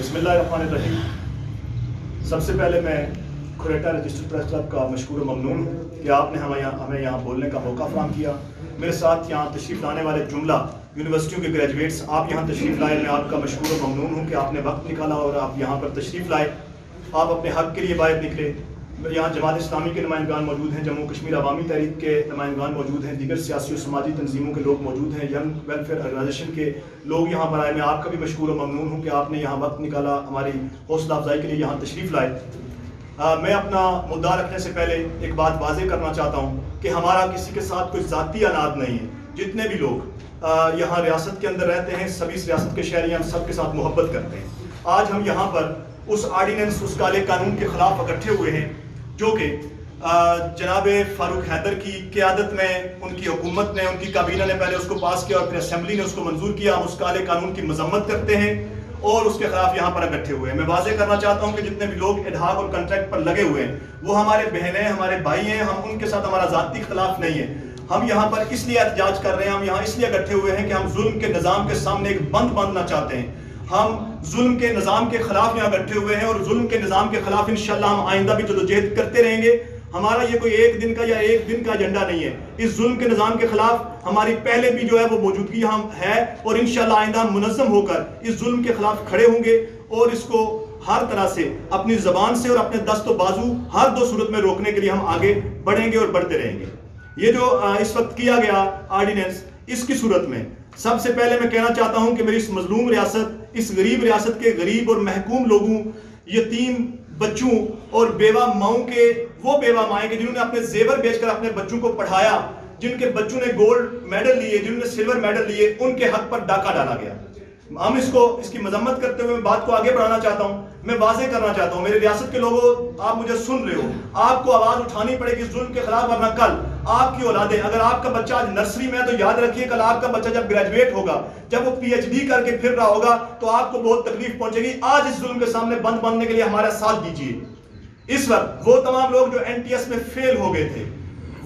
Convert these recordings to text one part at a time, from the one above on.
بسم اللہ الرحمن الرحیم۔ سب سے پہلے میں کھریٹا رجسٹرڈ پریس کلب کا مشکور و ممنون ہوں کہ آپ نے ہمیں یہاں بولنے کا موقع فراہم کیا۔ میرے ساتھ یہاں تشریف لانے والے جملہ یونیورسٹیوں کے گریجویٹس، آپ یہاں تشریف لائے، میں آپ کا مشکور و ممنون ہوں کہ آپ نے وقت نکالا اور آپ یہاں پر تشریف لائے، آپ اپنے حق کے لیے باہر نکلے۔ یہاں جماعت اسلامی کے نمائندگان موجود ہیں، جموں کشمیر عوامی تحریک کے نمائندگان موجود ہیں، دیگر سیاسی و سماجی تنظیموں کے لوگ موجود ہیں، ینگ ویلفیئر آرگنائزیشن کے لوگ یہاں پر آئے۔ میں آپ کا بھی مشکور و ممنون ہوں کہ آپ نے یہاں وقت نکالا، ہماری حوصلہ افزائی کے لیے یہاں تشریف لائے۔ میں اپنا مدعا رکھنے سے پہلے ایک بات واضح کرنا چاہتا ہوں کہ ہمارا کسی کے ساتھ کوئی ذاتی اناد نہیں ہے۔ جتنے بھی لوگ یہاں ریاست کے اندر رہتے ہیں، سبھی اس ریاست کے شہری ہم سب کے ساتھ محبت کرتے ہیں۔ آج ہم یہاں پر اس آرڈیننس، اس کالے قانون کے خلاف اکٹھے ہوئے ہیں جو کہ جناب فاروق حیدر کی قیادت میں ان کی حکومت نے، ان کی کابینہ نے پہلے اس کو پاس کیا اور پھر اسمبلی نے اس کو منظور کیا۔ ہم اس کالے قانون کی مذمت کرتے ہیں اور اس کے خلاف یہاں پر اکٹھے ہوئے ہیں۔ میں واضح کرنا چاہتا ہوں کہ جتنے بھی لوگ ادھاق اور کنٹریکٹ پر لگے ہوئے ہیں وہ ہمارے بہنیں، ہمارے بھائی ہیں، ہم ان کے ساتھ ہمارا ذاتی اختلاف نہیں ہے۔ ہم یہاں پر اس لیے احتجاج کر رہے ہیں، ہم یہاں اس لیے اکٹھے ہوئے ہیں کہ ہم ظلم کے نظام کے سامنے ایک بند باندھنا چاہتے ہیں۔ ہم ظلم کے نظام کے خلاف یہاں اکٹھے ہوئے ہیں اور ظلم کے نظام کے خلاف انشاءاللہ ہم آئندہ بھی جدوجہد کرتے رہیں گے۔ ہمارا یہ کوئی ایک دن کا ایجنڈا نہیں ہے۔ اس ظلم کے نظام کے خلاف ہماری پہلے بھی جو ہے وہ موجودگی ہم ہے اور انشاءاللہ آئندہ ہم منظم ہو کر اس ظلم کے خلاف کھڑے ہوں گے اور اس کو ہر طرح سے اپنی زبان سے اور اپنے دست و بازو ہر دو صورت میں روکنے کے لیے ہم آگے بڑھیں گے اور بڑھتے رہیں گے۔ یہ جو اس وقت کیا گیا آرڈیننس، اس کی صورت میں سب سے پہلے میں کہنا چاہتا ہوں کہ میری اس مظلوم ریاست، اس غریب ریاست کے غریب اور محکوم لوگوں، یتیم بچوں اور بیوہ ماؤں کے، وہ بیوہ مائیں کہ جنہوں نے اپنے زیور بیچ کر اپنے بچوں کو پڑھایا، جن کے بچوں نے گولڈ میڈل لیے، جنہوں نے سلور میڈل لیے، ان کے حق پر ڈاکہ ڈالا گیا۔ ہم اس کی مذمت کرتے ہوئے بات کو آگے بڑھانا چاہتا ہوں۔ میں واضح کرنا چاہتا ہوں، میرے ریاست کے لوگوں، آپ مجھے سن رہے ہو، آپ کو آواز اٹھانی پڑے گی ظلم کے خلاف، ورنہ کل آپ کی اولادیں، اگر آپ کا بچہ آج نرسری میں ہے تو یاد رکھیے کل آپ کا بچہ جب گریجویٹ ہوگا، جب وہ پی ایچ ڈی کر کے پھر رہا ہوگا تو آپ کو بہت تکلیف پہنچے گی۔ آج اس ظلم کے سامنے بند بننے کے لیے ہمارا ساتھ دیجیے۔ اس وقت وہ تمام لوگ جو این ٹی ایس میں فیل ہو گئے تھے،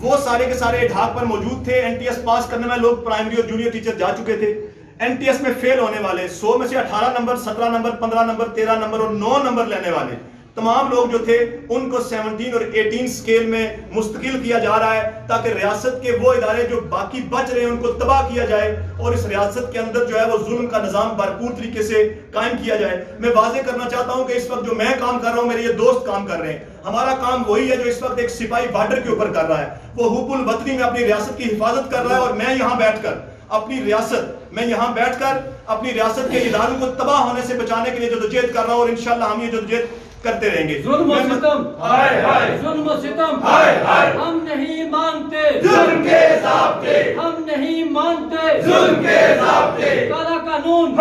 وہ سارے کے سارے ادھاق پر موجود تھے۔ این ٹی ایس پاس کرنے میں لوگ پرائمری اور جونیئر ٹیچر جا چکے تھے۔ این ٹی ایس میں فیل ہونے والے 100 میں سے 18 نمبر، 17 نمبر، 15 نمبر، 13 نمبر اور 9 نمبر لینے والے تمام لوگ جو تھے ان کو 17 اور 18 سکیل میں مستقل کیا جا رہا ہے تاکہ ریاست کے وہ ادارے جو باقی بچ رہے ہیں ان کو تباہ کیا جائے اور اس ریاست کے اندر جو ہے وہ ظلم کا نظام بھرپور طریقے سے قائم کیا جائے۔ میں واضح کرنا چاہتا ہوں کہ اس وقت جو میں کام کر رہا ہوں، میرے یہ دوست کام کر رہے ہیں، ہمارا کام وہی ہے جو اس وقت ایک سپاہی بارڈر کے اوپر کر رہا ہے۔ وہ حب الوطنی میں اپنی ریاست کی حفاظت کر رہا ہے اور میں یہاں بیٹھ کر اپنی ریاست کے اداروں کو تباہ ہونے سے بچانے کے لیے جدوجہد کر رہا ہوں اور انشاءاللہ ہم یہ جدوجہد کرتے رہیں گے۔ ظلم و ستم، ظلم و ستم، ہم نہیں مانتے ظلم کے ضابطے، ہم نہیں مانتے ظلم کے ضابطے۔ کالا قانون،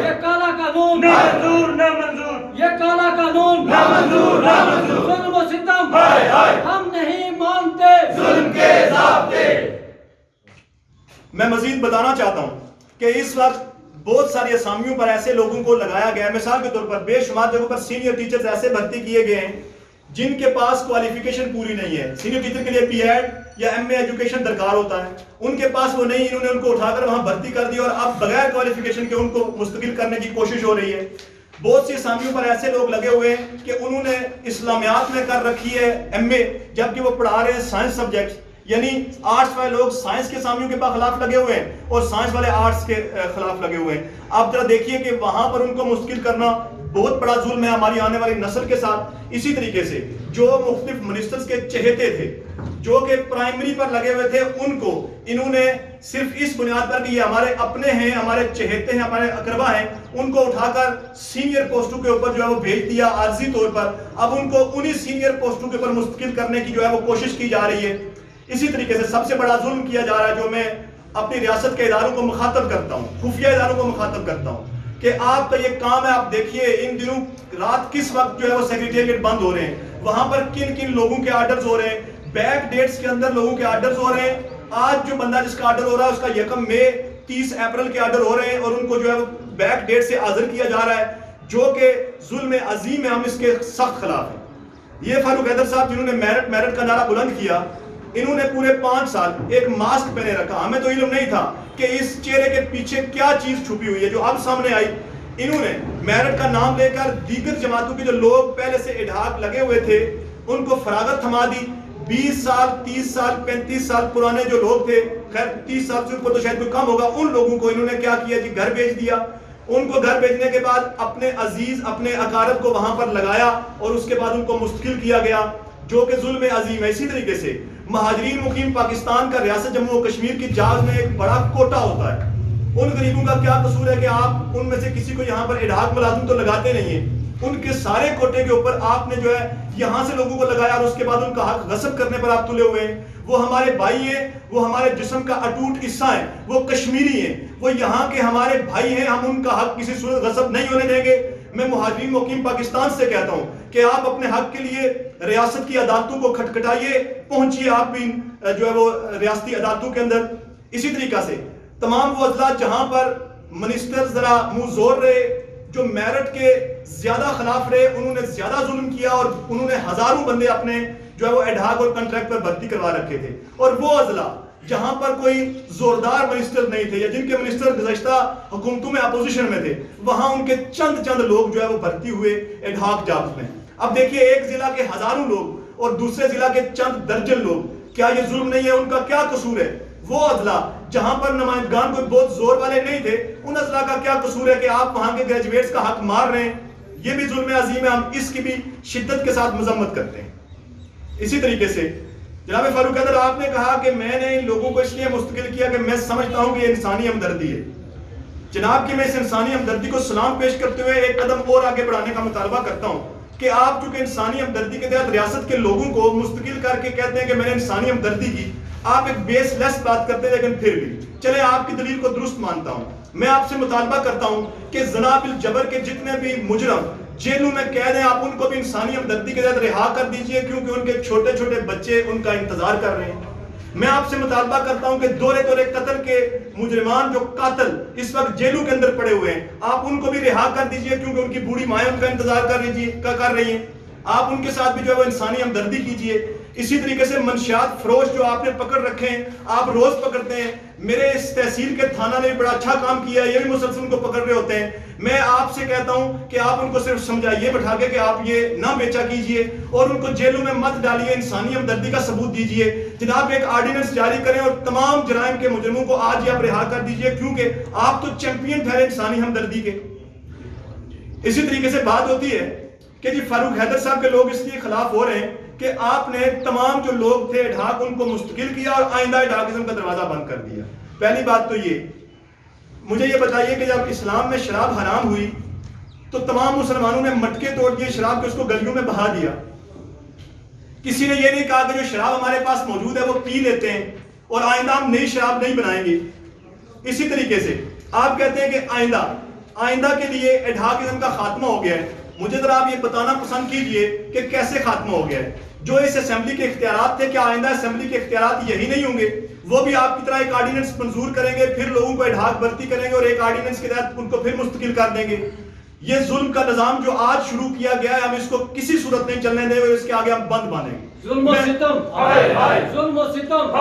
یہ کالا قانون نامنظور، نامنظور، یہ کالا قانون نامنظور، نامنظور۔ ظلم و ستم، ہم نہیں مانتے ظلم کے ضابطے۔ میں مزید بتانا چاہتا ہوں کہ اس وقت بہت ساری اسامیوں پر ایسے لوگوں کو لگایا گیا ہے، مثال کے طور پر بے شمار جگہوں پر سینئر ٹیچرز ایسے بھرتی کیے گئے ہیں جن کے پاس کوالیفیکیشن پوری نہیں ہے۔ سینئر ٹیچر کے لیے پی ایڈ یا ایم اے ایجوکیشن درکار ہوتا ہے، ان کے پاس وہ نہیں، انہوں نے ان کو اٹھا کر وہاں بھرتی کر دی اور اب بغیر کوالیفیکیشن کے ان کو مستقل کرنے کی کوشش ہو رہی ہے۔ بہت سی اسامیوں پر ایسے لوگ لگے ہوئے ہیں کہ انہوں نے اسلامیات میں کر رکھی ہے ایم اے، جبکہ وہ پڑھا رہے ہیں سائنس سبجیکٹس، یعنی آرٹس والے لوگ سائنس کے اسامیوں کے خلاف لگے ہوئے ہیں اور سائنس والے آرٹس کے خلاف لگے ہوئے ہیں۔ آپ ذرا دیکھیے کہ وہاں پر ان کو مستقل کرنا بہت بڑا ظلم ہے ہماری آنے والی نسل کے ساتھ۔ اسی طریقے سے جو مختلف منسٹرز کے چہیتے تھے، جو کہ پرائمری پر لگے ہوئے تھے، ان کو انہوں نے صرف اس بنیاد پر کہ یہ ہمارے اپنے ہیں، ہمارے چہیتے ہیں، ہمارے اقربا ہیں، ان کو اٹھا کر سینئر پوسٹوں کے اوپر جو ہے وہ بھیج دیا عارضی طور پر۔ اب ان کو انہی سینئر پوسٹوں کے اوپر مستقل کرنے کی جو ہے وہ کوشش کی جا رہی ہے۔ اسی طریقے سے سب سے بڑا ظلم کیا جا رہا ہے جو میں اپنی ریاست کے اداروں کو مخاطب کرتا ہوں، خفیہ اداروں کو مخاطب کرتا ہوں کہ آپ کا یہ کام ہے، آپ دیکھیے ان دنوں رات کس وقت جو ہے وہ سیکریٹریٹ بند ہو رہے ہیں، وہاں پر کن کن لوگوں کے آرڈرز ہو رہے ہیں، بیک ڈیٹس کے اندر لوگوں کے آرڈرز ہو رہے ہیں۔ آج جو بندہ جس کا آرڈر ہو رہا ہے اس کا 1 مئی 30 اپریل کے آرڈر ہو رہے ہیں اور ان کو جو ہے وہ بیک ڈیٹ سے حاضر کیا جا رہا ہے، جو کہ ظلم عظیم ہے، ہم اس کے سخت خلاف ہیں۔ یہ فاروق حیدر صاحب جنہوں نے میرٹ کا نعرہ بلند کیا، انہوں نے پورے 5 سال ایک ماسک پہنے رکھا۔ ہمیں تو علم نہیں تھا کہ اس چہرے کے پیچھے کیا چیز چھپی ہوئی ہے جو اب سامنے آئی۔ انہوں نے میرٹ کا نام لے کر دیگر جماعتوں کے جو لوگ پہلے سے اڈھاک لگے ہوئے تھے ان کو فراغت تھما دی. 20 سال 30 سال 35 سال پرانے جو لوگ تھے, خیر 30 سال سے اوپر تو شاید کوئی کم ہوگا, ان لوگوں کو انہوں نے کیا کیا جی, گھر بھیج دیا. ان کو گھر بھیجنے کے بعد اپنے عزیز اپنے اقارب کو وہاں پر لگایا اور اس کے بعد ان کو مستقل کیا گیا, جو کہ ظلم عظیم ہے. اسی طریقے سے مہاجرین مقیم پاکستان کا ریاست جموں و کشمیر کی جاز میں ایک بڑا کوٹا ہوتا ہے. ان غریبوں کا کیا قصور ہے کہ آپ ان میں سے کسی کو یہاں پر اڈھاک ملازم تو لگاتے نہیں ہیں, ان کے سارے کوٹے کے اوپر آپ نے جو ہے یہاں سے لوگوں کو لگایا اور اس کے بعد ان کا حق غصب کرنے پر آپ تلے ہوئے ہیں. وہ ہمارے بھائی ہیں, وہ ہمارے جسم کا اٹوٹ حصہ ہیں, وہ کشمیری ہیں, وہ یہاں کے ہمارے بھائی ہیں, ہم ان کا حق کسی صورت غصب نہیں ہونے دیں گے. میں مہاجرین مقیم پاکستان سے کہتا ہوں کہ آپ اپنے حق کے لیے ریاست کی عدالتوں کو کھٹکھٹائیے, پہنچیے آپ بھی جو ہے وہ ریاستی عدالتوں کے اندر. اسی طریقہ سے تمام وہ اضلاع جہاں پر منسٹر ذرا منہ زور رہے, جو میرٹ کے زیادہ خلاف رہے, انہوں نے زیادہ ظلم کیا اور انہوں نے ہزاروں بندے اپنے جو ہے وہ اڈھاک اور کنٹریکٹ پر بھرتی کروا رکھے تھے. اور وہ اضلاع جہاں پر کوئی زوردار منسٹر نہیں تھے یا جن کے منسٹر گزشتہ حکومتوں میں اپوزیشن میں تھے, وہاں ان کے چند لوگ جو ہے وہ بھرتی ہوئے اڈھاک جابز میں. اب دیکھیے ایک ضلع کے ہزاروں لوگ اور دوسرے ضلع کے چند درجن لوگ, کیا یہ ظلم نہیں ہے؟ ان کا کیا قصور ہے؟ وہ اضلاع جہاں پر نمائندگان کوئی بہت زور والے نہیں تھے, ان اضلاع کا کیا قصور ہے کہ آپ وہاں کے گریجویٹس کا حق مار رہے ہیں؟ یہ بھی ظلم عظیم ہے, ہم اس کی بھی شدت کے ساتھ مذمت کرتے ہیں. اسی طریقے سے جناب فاروق حیدر, آپ نے کہا کہ میں نے ان لوگوں کو اس لیے مستقل کیا کہ میں سمجھتا ہوں کہ یہ انسانی ہمدردی ہے. جناب کہ میں اس انسانی ہمدردی کو سلام پیش کرتے ہوئے ایک قدم اور آگے بڑھانے کا مطالبہ کرتا ہوں کہ آپ چونکہ انسانی ہمدردی کے تحت ریاست کے لوگوں کو مستقل کر کے کہتے ہیں کہ میں نے انسانی ہمدردی کی, آپ ایک بیس لیس بات کرتے ہیں, لیکن پھر بھی چلے آپ کی دلیل کو درست مانتا ہوں. میں آپ سے مطالبہ کرتا ہوں کہ زنا بالجبر کے جتنے بھی مجرم جیلوں میں قید ہیں, آپ ان کو بھی انسانی ہمدردی کے تحت رہا کر دیجئے, کیونکہ ان کے چھوٹے چھوٹے بچے ان کا انتظار کر رہے ہیں. میں آپ سے مطالبہ کرتا ہوں کہ دورے قتل کے مجرمان جو قاتل اس وقت جیلوں کے اندر پڑے ہوئے ہیں, آپ ان کو بھی رہا کر دیجئے, کیونکہ ان کی بوڑھی مائیں ان کا انتظار کر رہی ہیں. آپ ان کے ساتھ بھی جو ہے وہ انسانی ہمدردی کیجئے. اسی طریقے سے منشیات فروش جو آپ نے پکڑ رکھے ہیں, آپ روز پکڑتے ہیں, میرے اس تحصیل کے تھانہ نے بھی بڑا اچھا کام کیا ہے, یہ بھی مسلسل ان کو پکڑ رہے ہوتے ہیں. میں آپ سے کہتا ہوں کہ آپ ان کو صرف سمجھائیے بٹھا کے کہ آپ یہ نہ بیچا کیجئے اور ان کو جیلوں میں مت ڈالیے, انسانی ہمدردی کا ثبوت دیجئے. جناب ایک آرڈیننس جاری کریں اور تمام جرائم کے مجرموں کو آج ہی آپ رہا کر دیجئے, کیونکہ آپ تو چیمپئن ٹھہرے انسانی ہمدردی کے. اسی طریقے سے بات ہوتی ہے کہ جی فاروق حیدر صاحب کے لوگ اس لیے خلاف ہو رہے ہیں کہ آپ نے تمام جو لوگ تھے اڈھاک ان کو مستقل کیا اور آئندہ اڈھاکزم کا دروازہ بند کر دیا. پہلی بات تو یہ, مجھے یہ بتائیے کہ جب اسلام میں شراب حرام ہوئی تو تمام مسلمانوں نے مٹکے توڑ دیے شراب کے, اس کو گلیوں میں بہا دیا. کسی نے یہ نہیں کہا کہ جو شراب ہمارے پاس موجود ہے وہ پی لیتے ہیں اور آئندہ ہم نئی شراب نہیں بنائیں گے. اسی طریقے سے آپ کہتے ہیں کہ آئندہ کے لیے اڈھاکزم کا خاتمہ ہو گیا ہے. مجھے ذرا آپ یہ بتانا پسند کیجئے کہ کیسے خاتمہ ہو گیا ہے. جو اس اسمبلی کے اختیارات تھے, کیا آئندہ اسمبلی کے اختیارات یہی نہیں ہوں گے؟ وہ بھی آپ کی طرح ایک آرڈیننس منظور کریں گے, پھر لوگوں کو اڈھاک بھرتی کریں گے اور ایک آرڈیننس کے تحت ان کو پھر مستقل کر دیں گے. یہ ظلم کا نظام جو آج شروع کیا گیا ہے, ہم اس کو کسی صورت نہیں چلنے دیں گے, اس کے آگے ہم بند باندھیں گے. ظلم و ستم, ظلم و ستم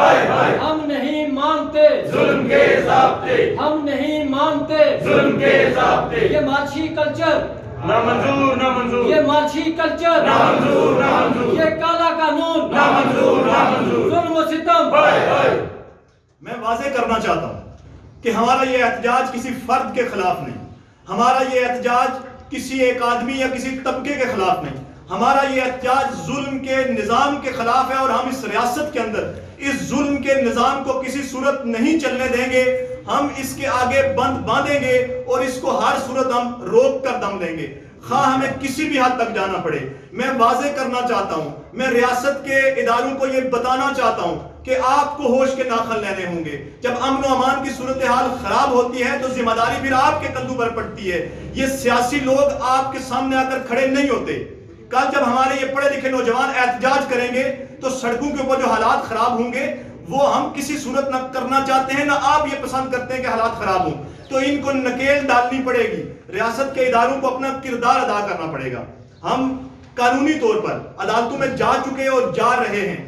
ہم نہیں مانتے, ظلم کے ضابطے ہم نہیں مانتے, ظلم کے ضابطے یہ مارشی کلچر نہ منظور نہ منظور, یہ مارشی کلچر نہ منظور نہ منظور, یہ کالا قانون نہ منظور نہ منظور, ظلم و ستم. میں واضح کرنا چاہتا ہوں کہ ہمارا یہ احتجاج کسی فرد کے خلاف نہیں, ہمارا یہ احتجاج کسی ایک آدمی یا کسی طبقے کے خلاف نہیں, ہمارا یہ احتجاج ظلم کے نظام کے خلاف ہے. اور ہم اس ریاست کے اندر اس ظلم کے نظام کو کسی صورت نہیں چلنے دیں گے. ہم اس کے آگے بند باندھیں گے اور اس کو ہر صورت ہم روک کر دم دیں گے, خواہ ہمیں کسی بھی حد تک جانا پڑے. میں واضح کرنا چاہتا ہوں, میں ریاست کے اداروں کو یہ بتانا چاہتا ہوں کہ آپ کو ہوش کے ناخن لینے ہوں گے. جب امن و امان کی صورتحال خراب ہوتی ہے تو ذمہ داری پھر آپ کے کندھوں پر پڑتی ہے. یہ سیاسی لوگ آپ کے سامنے آ کر کھڑے نہیں ہوتے. کل جب ہمارے یہ پڑھے لکھے نوجوان احتجاج کریں گے تو سڑکوں کے اوپر جو حالات خراب ہوں گے وہ ہم کسی صورت نہ کرنا چاہتے ہیں, نہ آپ یہ پسند کرتے ہیں کہ حالات خراب ہوں. تو ان کو نکیل ڈالنی پڑے گی, ریاست کے اداروں کو اپنا کردار ادا کرنا پڑے گا. ہم قانونی طور پر عدالتوں میں جا چکے اور جا رہے ہیں.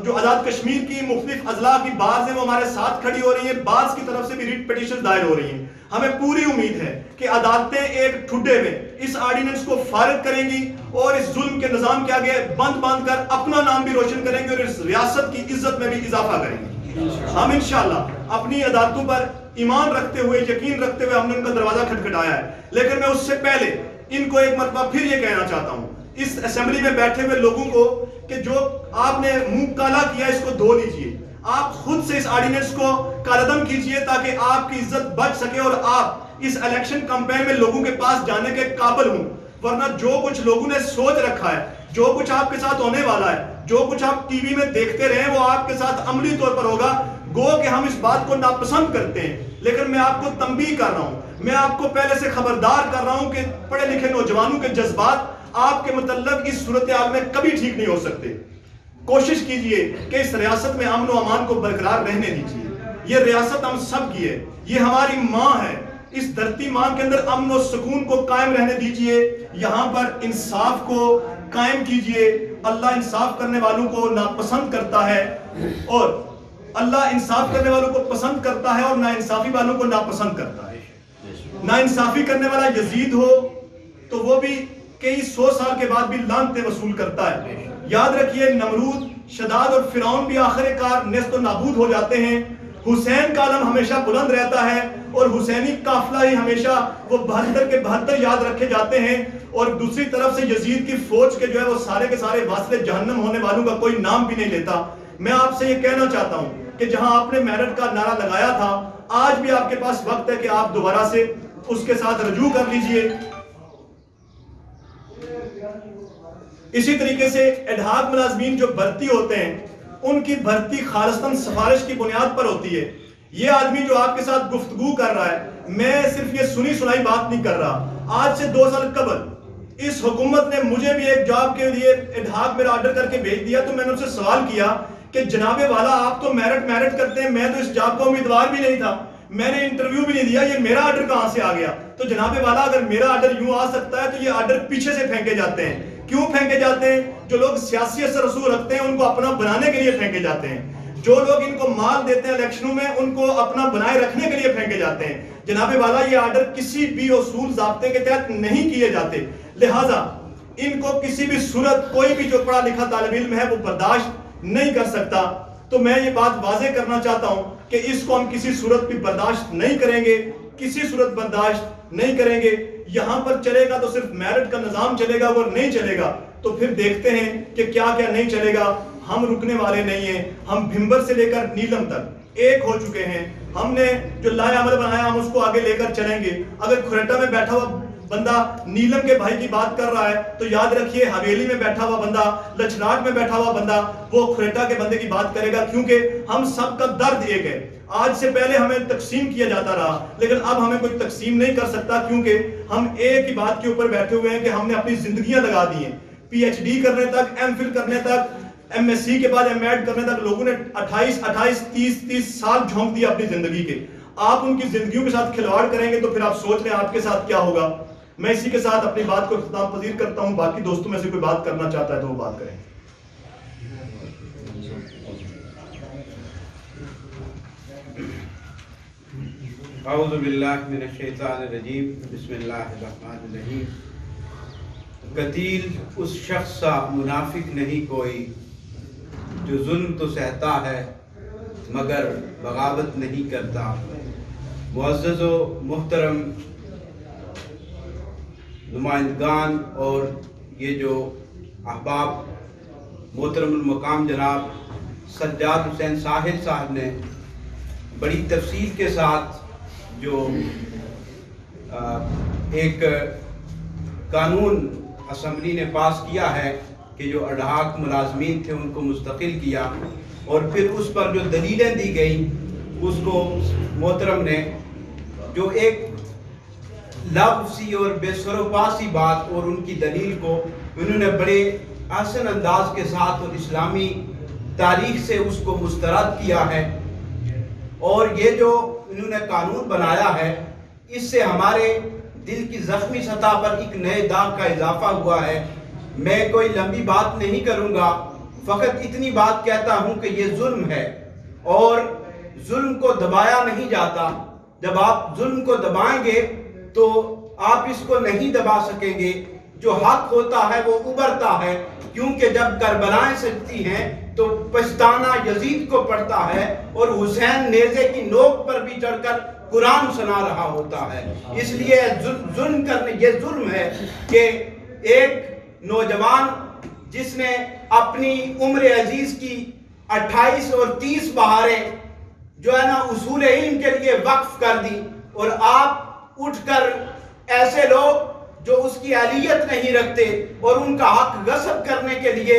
جو آزاد کشمیر کی مختلف اضلاع کی بارز ہیں وہ ہمارے ساتھ کھڑی ہو رہی ہیں، بعض کی طرف سے بھی ریٹ پیٹیشن دائر ہو رہی ہیں. ہمیں پوری امید ہے کہ عدالتیں ایک ٹھڈے میں اس آرڈیننس کو فارغ کریں گی اور اس ظلم کے نظام کے آگے بند باندھ کر اپنا نام بھی روشن کریں گے اور اس ریاست کی عزت میں بھی اضافہ کریں گے. ہم انشاءاللہ اپنی عدالتوں پر ایمان رکھتے ہوئے، یقین رکھتے ہوئے ہم نے ان کا دروازہ کھٹکھٹایا ہے. لیکن میں اس سے پہلے ان کو ایک مرتبہ پھر یہ کہنا چاہتا ہوں اس اسمبلی میں بیٹھے ہوئے لوگوں کو کہ جو آپ نے منہ کالا کیا اس کو دھو لیجئے. آپ خود سے اس آرڈیننس کو کالعدم کیجئے تاکہ آپ کی عزت بچ سکے اور آپ اس الیکشن کمپین میں لوگوں کے پاس جانے کے قابل ہوں. ورنہ جو کچھ لوگوں نے سوچ رکھا ہے، جو کچھ آپ کے ساتھ ہونے والا ہے، جو کچھ آپ ٹی وی میں دیکھتے رہے وہ آپ کے ساتھ عملی طور پر ہوگا. گو کہ ہم اس بات کو ناپسند کرتے ہیں، لیکن میں آپ کو تنبیہ کر رہا ہوں، میں آپ کو پہلے سے خبردار کر رہا ہوں کہ پڑھے لکھے نوجوانوں کے جذبات آپ کے متعلق اس صورتحال میں کبھی ٹھیک نہیں ہو سکتے. کوشش کیجئے کہ اس ریاست میں امن و امان کو برقرار رہنے دیجئے. یہ ریاست ہم سب کی ہے، یہ ہماری ماں ہے. اس دھرتی ماں کے اندر امن و سکون کو قائم رہنے دیجئے. یہاں پر انصاف کو قائم کیجئے. اللہ انصاف کرنے والوں کو ناپسند کرتا ہے اور اللہ انصاف کرنے والوں کو پسند کرتا ہے اور ناانصافی والوں کو ناپسند کرتا ہے. ناانصافی کرنے والا یزید ہو تو وہ بھی کئی 100 سال کے بعد بھی لعنتیں وصول کرتا ہے. یاد رکھیے نمرود، شداد اور فرعون بھی آخر کار نیست و نابود ہو جاتے ہیں. حسین کا علم ہمیشہ بلند رہتا ہے اور حسینی قافلہ ہی ہمیشہ وہ 72 کے 72 یاد رکھے جاتے ہیں. اور دوسری طرف سے یزید کی فوج کے جو ہے وہ سارے کے سارے واسطے جہنم ہونے والوں کا کوئی نام بھی نہیں لیتا. میں آپ سے یہ کہنا چاہتا ہوں کہ جہاں آپ نے میرٹ کا نعرہ لگایا تھا، آج بھی آپ کے پاس وقت ہے کہ آپ دوبارہ سے اس کے ساتھ رجوع کر لیجئے. اسی طریقے سے ایڈہاک ملازمین جو بھرتی ہوتے ہیں ان کی بھرتی خالصتاً سفارش کی بنیاد پر ہوتی ہے. یہ آدمی جو آپ کے ساتھ گفتگو کر رہا ہے، میں صرف یہ سنی سنائی بات نہیں کر رہا. آج سے 2 سال قبل اس حکومت نے مجھے بھی ایک جاب کے لیے ایڈہاک میرا آرڈر کر کے بھیج دیا تو میں نے ان سے سوال کیا کہ جناب والا آپ تو میرٹ کرتے ہیں، میں تو اس جاب کا امیدوار بھی نہیں تھا، میں نے انٹرویو بھی نہیں دیا، یہ میرا آرڈر کہاں سے آ گیا؟ تو جناب والا اگر میرا آرڈر یوں آ سکتا ہے تو یہ آرڈر پیچھے سے پھینکے جاتے ہیں. کیوں پھینکے جاتے ہیں؟ جو لوگ سیاسی اثر رسوخ رکھتے ہیں ان کو اپنا بنانے کے لیے پھینکے جاتے ہیں. جو لوگ ان کو مال دیتے ہیں الیکشنوں میں ان کو اپنا بنائے رکھنے کے لیے پھینکے جاتے ہیں. جناب والا یہ آرڈر کسی بھی اصول ضابطے کے تحت نہیں کیے جاتے، لہٰذا ان کو کسی بھی صورت کوئی بھی جو پڑھا لکھا طالب علم ہے وہ برداشت نہیں کر سکتا. تو میں یہ بات واضح کرنا چاہتا ہوں کہ اس کو ہم کسی صورت بھی برداشت نہیں کریں گے، کسی صورت برداشت نہیں کریں گے. یہاں پر چلے گا تو صرف میرٹ کا نظام چلے گا، اور نہیں چلے گا تو پھر دیکھتے ہیں کہ کیا کیا نہیں چلے گا. ہم رکنے والے نہیں ہیں، ہم بھمبر سے لے کر نیلم تک ایک ہو چکے ہیں. ہم نے جو لائے عمل بنایا ہم اس کو آگے لے کر چلیں گے. اگر کھریٹا میں بیٹھا ہوا بندہ نیلم کے بھائی کی بات کر رہا ہے تو یاد رکھیے حویلی میں بیٹھا ہوا بندہ، لچھناٹ میں بیٹھا ہوا بندہ وہ کھریٹا کے بندے کی بات کرے گا، کیونکہ ہم سب کا درد ایک ہے. آج سے پہلے ہمیں تقسیم کیا جاتا رہا لیکن اب ہمیں کوئی تقسیم نہیں کر سکتا، کیونکہ ہم ایک ہی بات کے اوپر بیٹھے ہوئے ہیں کہ ہم نے اپنی زندگیاں لگا دی ہیں. پی ایچ ڈی کرنے تک، ایم فل کرنے تک، ایم ایس سی کے بعد ایم ایڈ کرنے تک لوگوں نے 28 30 سال جھونک دیا اپنی زندگی کے. آپ ان کی زندگیوں کے ساتھ کھلواڑ کریں گے تو پھر آپ سوچ لیں آپ کے ساتھ کیا ہوگا. میں اسی کے ساتھ اپنی بات کو اختتام پذیر کرتا ہوں. باقی دوستوں میں سے کوئی بات کرنا چاہتا ہے تو وہ بات کریں. اعوذ باللہ من الشیطان الرجیم، بسم اللہ الرحمن الرحیم. قتیل اس شخص سا منافق نہیں کوئی جو ظلم تو سہتا ہے مگر بغاوت نہیں کرتا. معزز و محترم نمائندگان اور یہ جو احباب، محترم المقام جناب سجاد حسین ساحل صاحب نے بڑی تفصیل کے ساتھ جو ایک قانون اسمبلی نے پاس کیا ہے کہ جو ایڈہاک ملازمین تھے ان کو مستقل کیا، اور پھر اس پر جو دلیلیں دی گئیں اس کو محترم نے جو ایک لفظی اور بے سر و پا سی بات اور ان کی دلیل کو انہوں نے بڑے احسن انداز کے ساتھ اور اسلامی تاریخ سے اس کو مسترد کیا ہے. اور یہ جو انہوں نے قانون بنایا ہے اس سے ہمارے دل کی زخمی سطح پر ایک نئے داغ کا اضافہ ہوا ہے. میں کوئی لمبی بات نہیں کروں گا، فقط اتنی بات کہتا ہوں کہ یہ ظلم ہے اور ظلم کو دبایا نہیں جاتا. جب آپ ظلم کو دبائیں گے تو آپ اس کو نہیں دبا سکیں گے. جو حق ہوتا ہے وہ ابھرتا ہے، کیونکہ جب کربلائیں سجتی ہیں تو پشتانہ یزید کو پڑتا ہے اور حسین نیزے کی نوک پر بھی چڑھ کر قرآن سنا رہا ہوتا ہے. اس لیے ظلم کرنے یہ ظلم ہے کہ ایک نوجوان جس نے اپنی عمر عزیز کی 28 اور 30 بہاریں جو ہے نا اصول علم کے لیے وقف کر دی، اور آپ اٹھ کر ایسے لوگ جو اس کی اہلیت نہیں رکھتے اور ان کا حق غصب کرنے کے لیے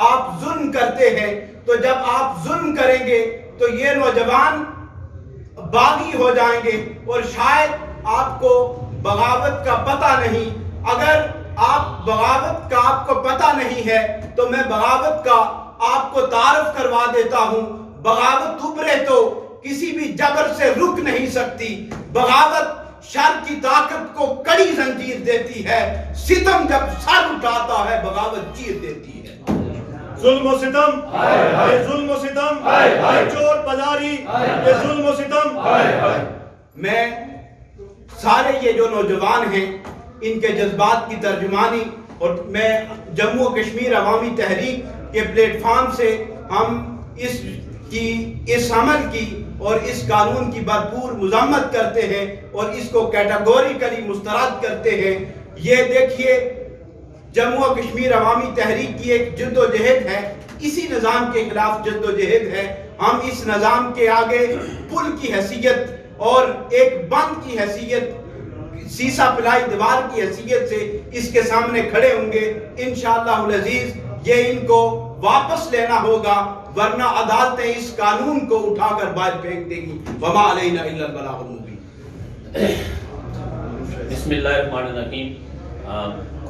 آپ ظلم کرتے ہیں. تو جب آپ ظلم کریں گے تو یہ نوجوان باغی ہو جائیں گے اور شاید آپ کو بغاوت کا پتہ نہیں. اگر بغاوت کا آپ کو پتہ نہیں ہے تو میں بغاوت کا آپ کو تعارف کروا دیتا ہوں. بغاوت ابھرے تو کسی بھی جبر سے رک نہیں سکتی. بغاوت شر کی طاقت کو کڑی زنجیر دیتی ہے. ستم جب سر اٹھاتا ہے بغاوت چیر دیتی ہے. ظلم و ستم، یہ ظلم و ستم، یہ چور بازاری، یہ ظلم و ستم. میں سارے یہ جو نوجوان ہیں ان کے جذبات کی ترجمانی، اور میں جموں و کشمیر عوامی تحریک کے پلیٹ فارم سے ہم اس عمل کی اور اس قانون کی بھرپور مذمت کرتے ہیں اور اس کو کیٹاگوریکلی مسترد کرتے ہیں. یہ دیکھیے جموں و کشمیر عوامی تحریک کی ایک جد و جہد ہے، اسی نظام کے خلاف جد و جہد ہے. ہم اس نظام کے آگے پل کی حیثیت اور ایک بند کی حیثیت، سیسا پلائی دیوار کی حیثیت سے اس کے سامنے کھڑے ہوں گے. انشاءاللہ العزیز یہ ان کو واپس لینا ہوگا، ورنہ عدالتیں اس قانون کو اٹھا کر باہر پھینک دیں گی. وما علینا الا البلاغ المبین. بسم اللہ الرحمن الرحیم.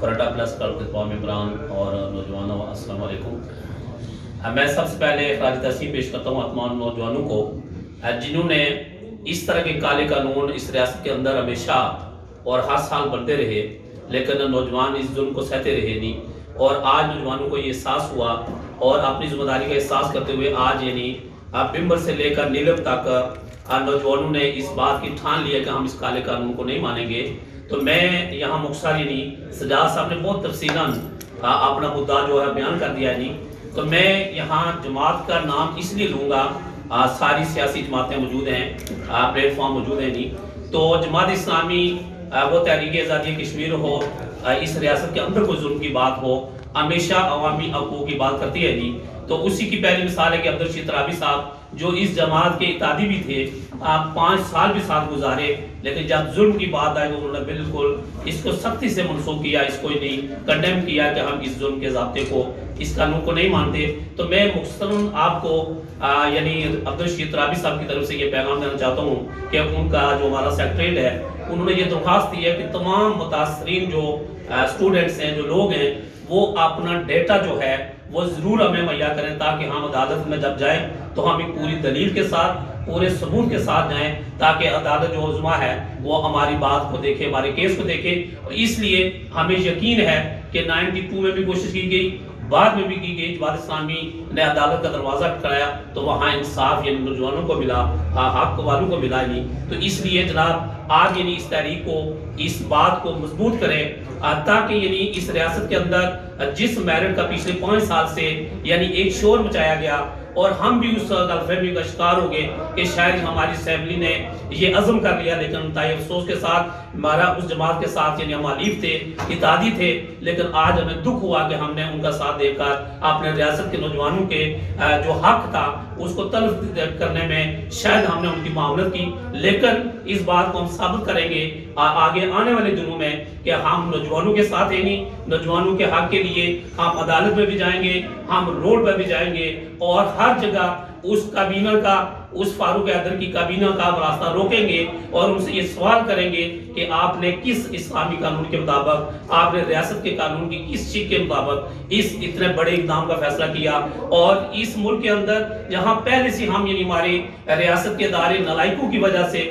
کھرٹا پلس کلب کے تمام ممبران اور نوجوانوں السلام علیکم. میں سب سے پہلے خراج تحسین پیش کرتا ہوں تمام نوجوانوں کو جنہوں نے اس طرح کے کالے قانون اس ریاست کے اندر ہمیشہ اور ہر سال بنتے رہے، لیکن نوجوان اس ظلم کو سہتے رہے نہیں. اور آج نوجوانوں کو یہ احساس ہوا اور اپنی ذمہ داری کا احساس کرتے ہوئے آج یعنی ممبر سے لے کر نیلم تک نوجوانوں نے اس بات کی ٹھان لیا کہ ہم اس کالے قانون کو نہیں مانیں گے. تو میں یہاں مختصر سجاد صاحب نے بہت تفصیلاً اپنا مدعا جو ہے بیان کر دیا ہے. تو میں یہاں جماعت کا نام اس لیے لوں گا، ساری سیاسی جماعتیں موجود ہیں، پلیٹ فارم موجود ہیں. تو جماعت اسلامی وہ تحریک آزادی کشمیر ہو، اس ریاست کے اندر کوئی ظلم کی بات ہو، ہمیشہ عوامی حقوق کی بات کرتی ہے. تو اسی کی پہلی مثال ہے کہ عبدالرشید ترابی صاحب جو اس جماعت کے اتحادی بھی تھے، 5 سال بھی ساتھ گزارے، لیکن جب ظلم کی بات آئی تو انہوں نے بالکل اس کو سختی سے منسوخ کیا، اس کو نہیں کنڈیم کیا کہ ہم اس ظلم کے ضابطے کو، اس قانون کو نہیں مانتے. تو میں مختصراً آپ کو یعنی عبدالرشید ترابی صاحب کی طرف سے یہ پیغام دینا چاہتا ہوں کہ ان کا جو ہمارا سیکریٹریٹ ہے انہوں نے یہ درخواست دی ہے کہ تمام متاثرین جو اسٹوڈنٹس ہیں، جو لوگ ہیں، وہ اپنا ڈیٹا جو ہے وہ ضرور ہمیں مہیا کریں تاکہ ہم عدالت میں جب جائیں تو ہم ایک پوری دلیل کے ساتھ، پورے ثبوت کے ساتھ جائیں، تاکہ عدالت جو عظمیٰ ہے وہ ہماری بات کو دیکھے، ہمارے کیس کو دیکھے. اور اس لیے ہمیں یقین ہے کہ 92 میں بھی کوشش کی گئی، بعد میں بھی کی گئی. جماعت اسلامی نے عدالت کا دروازہ کھڑکایا تو وہاں انصاف یعنی نوجوانوں کو ملا، حق والوں کو ملا نہیں. تو اس لیے جناب آج یعنی اس تحریک کو، اس بات کو مضبوط کریں تاکہ یعنی اس ریاست کے اندر جس میرٹ کا پچھلے 5 سال سے یعنی ایک شور مچایا گیا اور ہم بھی اس غلط فہمی کا شکار ہو گئے کہ شاید ہماری اسمبلی نے یہ عزم کر لیا، لیکن تائی افسوس کے ساتھ ہمارا اس جماعت کے ساتھ یعنی ہم حلیف تھے، اتحادی تھے، لیکن آج ہمیں دکھ ہوا کہ ہم نے ان کا ساتھ دے کر اپنے ریاست کے نوجوانوں کے جو حق تھا اس کو تلف کرنے میں شاید ہم نے ان کی معاونت کی. لیکن اس بات کو ہم ثابت کریں گے آگے آنے والے دنوں میں کہ ہم نوجوانوں کے ساتھ ہیں، نہیں نوجوانوں کے حق کے لیے ہم عدالت میں بھی جائیں گے، ہم روڈ پہ بھی جائیں گے، اور ہر جگہ اس کابینہ کا، اس فاروق حیدر کی کابینہ کا راستہ روکیں گے اور ان سے یہ سوال کریں گے کہ آپ نے کس اسلامی قانون کے مطابق، آپ نے ریاست کے قانون کی کس چیز کے مطابق اس اتنے بڑے اقدام کا فیصلہ کیا. اور اس ملک کے اندر جہاں پہلے سے ہم یعنی ہمارے ریاست کے ادارے نالائکوں کی وجہ سے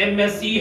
MSc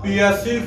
PSC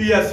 PSC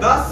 10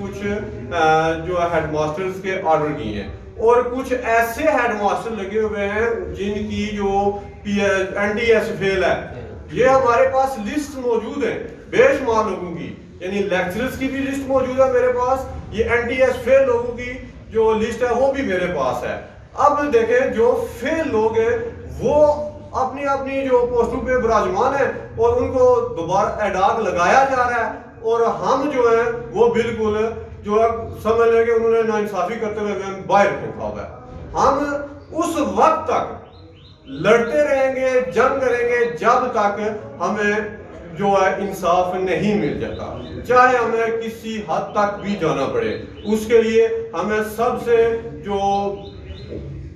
کچھ جو ہیڈ ماسٹرز کے آرڈر کیے ہیں اور کچھ ایسے ہیڈ ماسٹر لگے ہوئے ہیں جن کی جو NTS فیل ہے. یہ ہمارے پاس لسٹ موجود ہے بے شمار لوگوں کی, یعنی لیکچرز کی بھی لسٹ موجود ہے میرے پاس, یہ NTS فیل لوگوں کی جو لسٹ ہے وہ بھی میرے پاس ہے. اب دیکھیں جو فیل لوگ ہیں وہ اپنی اپنی جو پوسٹوں پہ براجمان ہیں اور ان کو دوبارہ ایڈاک لگایا جا رہا ہے, اور ہم جو ہیں وہ بالکل جو سمجھ لیں کہ انہوں نے ناانصافی کرتے ہوئے ہمیں باہر پھینکا ہوا ہے. ہم اس وقت تک لڑتے رہیں گے, جنگ کریں گے جب تک ہمیں جو ہے انصاف نہیں مل جاتا, چاہے ہمیں کسی حد تک بھی جانا پڑے. اس کے لیے ہمیں سب سے جو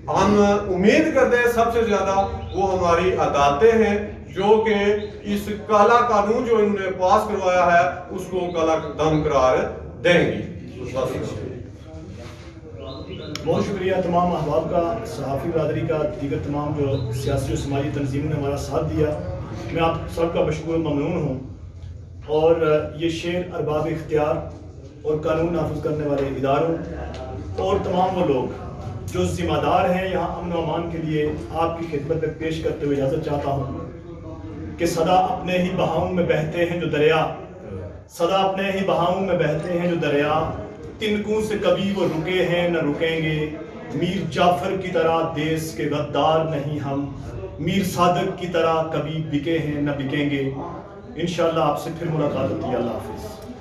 ہم امید کرتے ہیں سب سے زیادہ وہ ہماری عدالتیں ہیں جو کہ اس کالا قانون جو انہوں نے پاس کروایا ہے اس کو کالا دم قرار دیں گی. بہت شکریہ تمام احباب کا, صحافی برادری کا, دیگر تمام جو سیاسی و سماجی تنظیموں نے ہمارا ساتھ دیا. میں آپ سب کا بشکور ممنون ہوں. اور یہ شعر ارباب اختیار اور قانون نافذ کرنے والے اداروں اور تمام وہ لوگ جو ذمہ دار ہیں یہاں امن و امان کے لیے آپ کی خدمت میں پیش کرتے ہوئے اجازت چاہتا ہوں کہ سدا اپنے ہی بہاؤں میں بہتے ہیں جو دریا, سدا اپنے ہی بہاؤں میں بہتے ہیں جو دریا, تنکوں سے کبھی وہ رکے ہیں نہ رکیں گے. میر جعفر کی طرح دیس کے غدار نہیں ہم, میر صادق کی طرح کبھی بکے ہیں نہ بکیں گے. انشاءاللہ آپ سے پھر ملاقات ہوتی ہے. اللہ حافظ.